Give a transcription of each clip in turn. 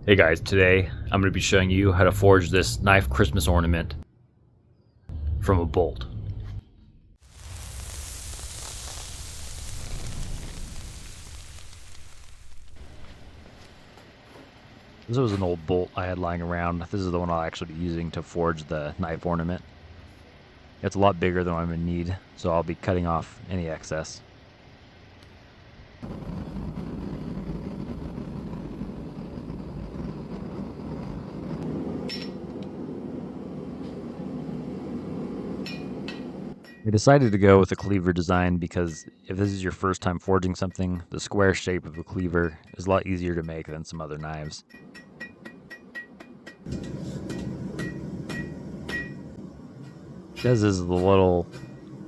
Hey guys, today I'm going to be showing you how to forge this knife Christmas ornament from a bolt. This was an old bolt I had lying around. This is the one I'll actually be using to forge the knife ornament. It's a lot bigger than what I'm going to need, so I'll be cutting off any excess. I decided to go with a cleaver design because if this is your first time forging something, the square shape of a cleaver is a lot easier to make than some other knives. Because this is the little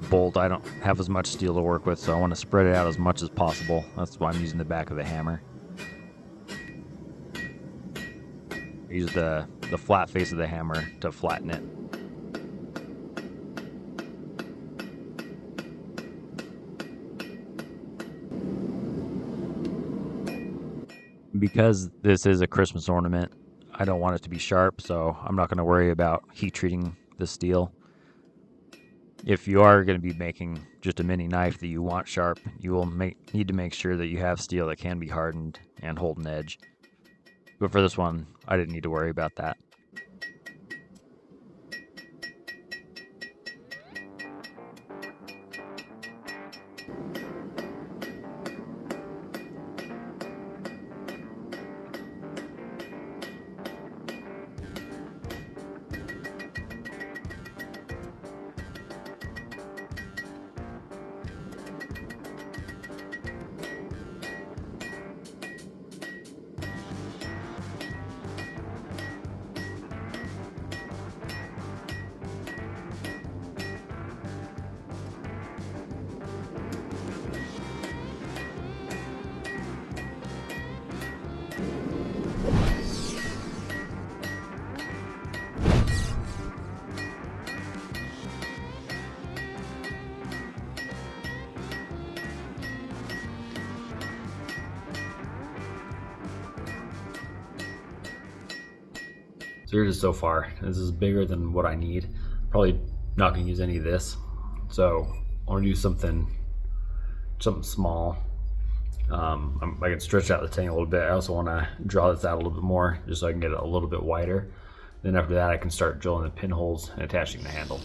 bolt, I don't have as much steel to work with, so I want to spread it out as much as possible. That's why I'm using the back of the hammer. I use the flat face of the hammer to flatten it. Because this is a Christmas ornament, I don't want it to be sharp, so I'm not going to worry about heat treating the steel. If you are going to be making just a mini knife that you want sharp, you will need to make sure that you have steel that can be hardened and hold an edge. But for this one, I didn't need to worry about that. So here's it so far. This is bigger than what I need. Probably not going to use any of this. So I want to do something small. I can stretch out the thing a little bit. I also want to draw this out a little bit more just so I can get it a little bit wider. Then after that I can start drilling the pinholes and attaching the handle.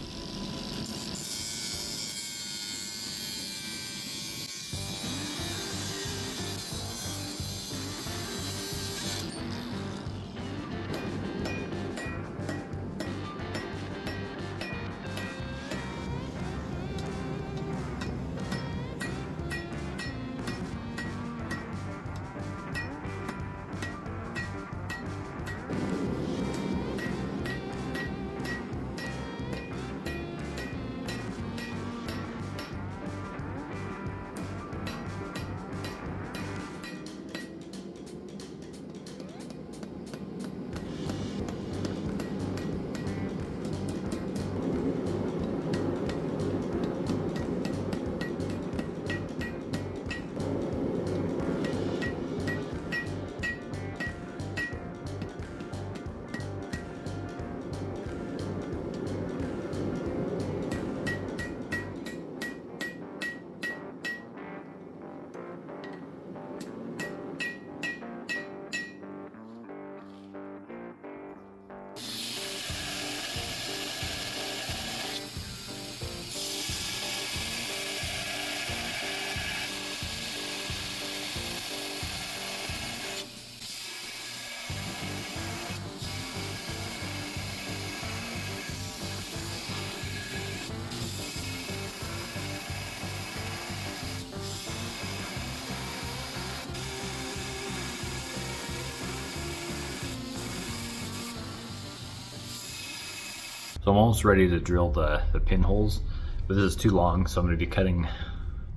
So I'm almost ready to drill the pinholes, but this is too long, so I'm going to be cutting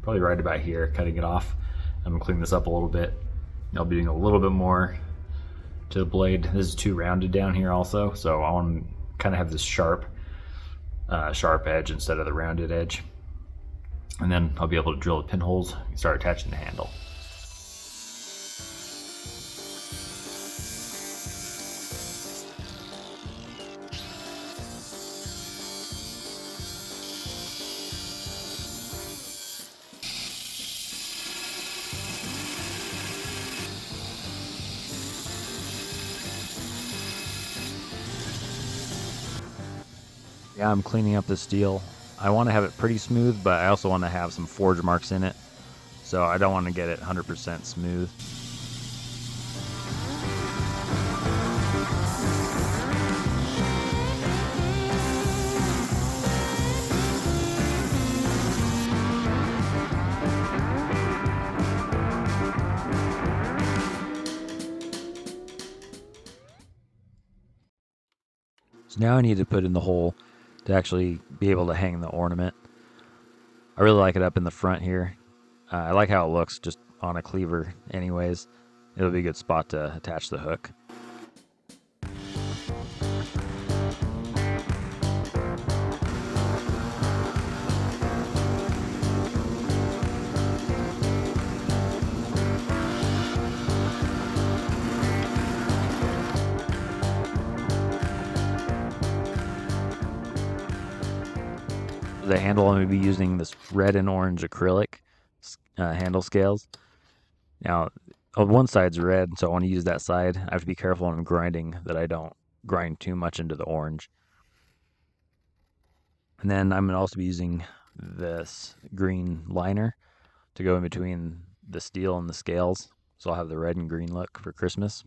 probably right about here, cutting it off. I'm going to clean this up a little bit. I'll be doing a little bit more to the blade. This is too rounded down here also, so I want to kind of have this sharp edge instead of the rounded edge. And then I'll be able to drill the pinholes and start attaching the handle. Yeah, I'm cleaning up the steel. I want to have it pretty smooth, but I also want to have some forge marks in it. So I don't want to get it 100% smooth. So now I need to put in the hole to actually be able to hang the ornament. I really like it up in the front here. I like how it looks just on a cleaver anyways. It'll be a good spot to attach the hook. The handle, I'm going to be using this red and orange acrylic handle scales. Now, one side's red, so I want to use that side. I have to be careful when I'm grinding that I don't grind too much into the orange. And then I'm going to also be using this green liner to go in between the steel and the scales. So I'll have the red and green look for Christmas.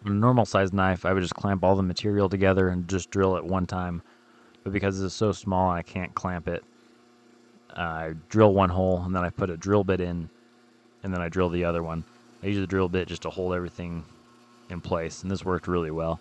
On a normal sized knife, I would just clamp all the material together and just drill it one time. But because this is so small and I can't clamp it, I drill one hole and then I put a drill bit in and then I drill the other one. I use the drill bit just to hold everything in place, and this worked really well.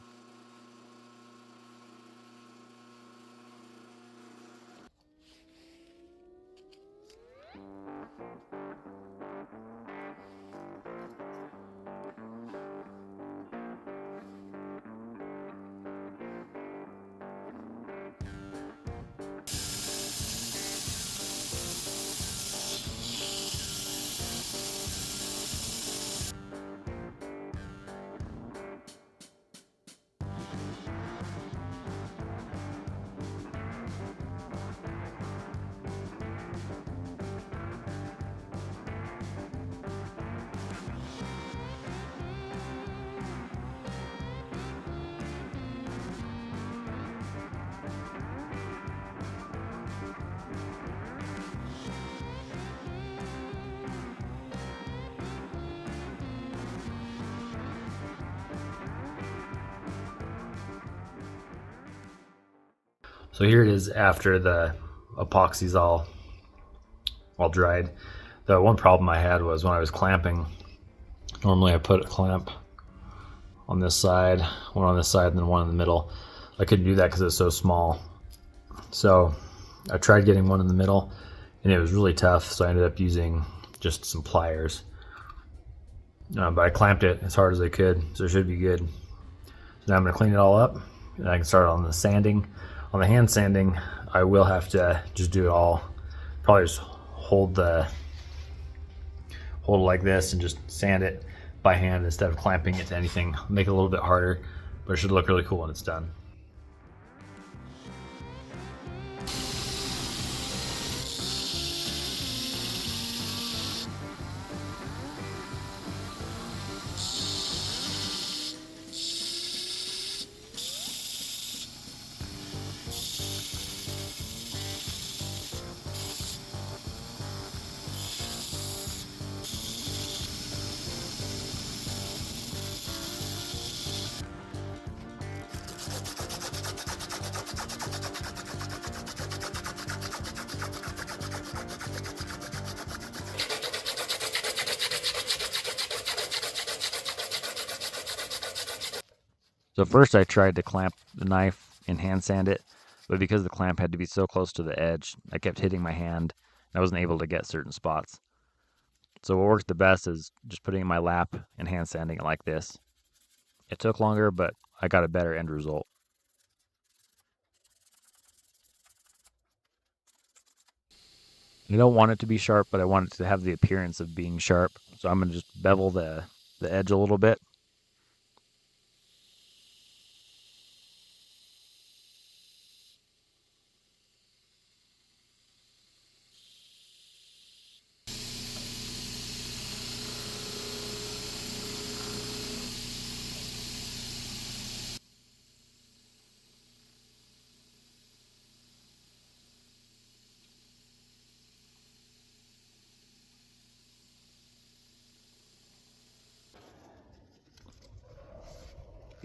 So here it is after the epoxy's all dried. The one problem I had was when I was clamping, normally I put a clamp on this side, one on this side, and then one in the middle. I couldn't do that because it's so small. So I tried getting one in the middle, and it was really tough, so I ended up using just some pliers. But I clamped it as hard as I could, so it should be good. So now I'm going to clean it all up, and I can start on the sanding. On the hand sanding, I will have to just do it all. Probably just hold it like this and just sand it by hand instead of clamping it to anything. Make it a little bit harder, but it should look really cool when it's done. So first I tried to clamp the knife and hand sand it, but because the clamp had to be so close to the edge, I kept hitting my hand. I wasn't able to get certain spots. So what worked the best is just putting it in my lap and hand sanding it like this. It took longer, but I got a better end result. I don't want it to be sharp, but I want it to have the appearance of being sharp. So I'm going to just bevel the edge a little bit.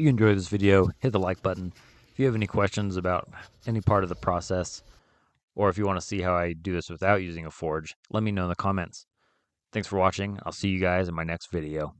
you enjoyed this video, hit the like button. If you have any questions about any part of the process, or if you want to see how I do this without using a forge, let me know in the comments. Thanks for watching. I'll see you guys in my next video.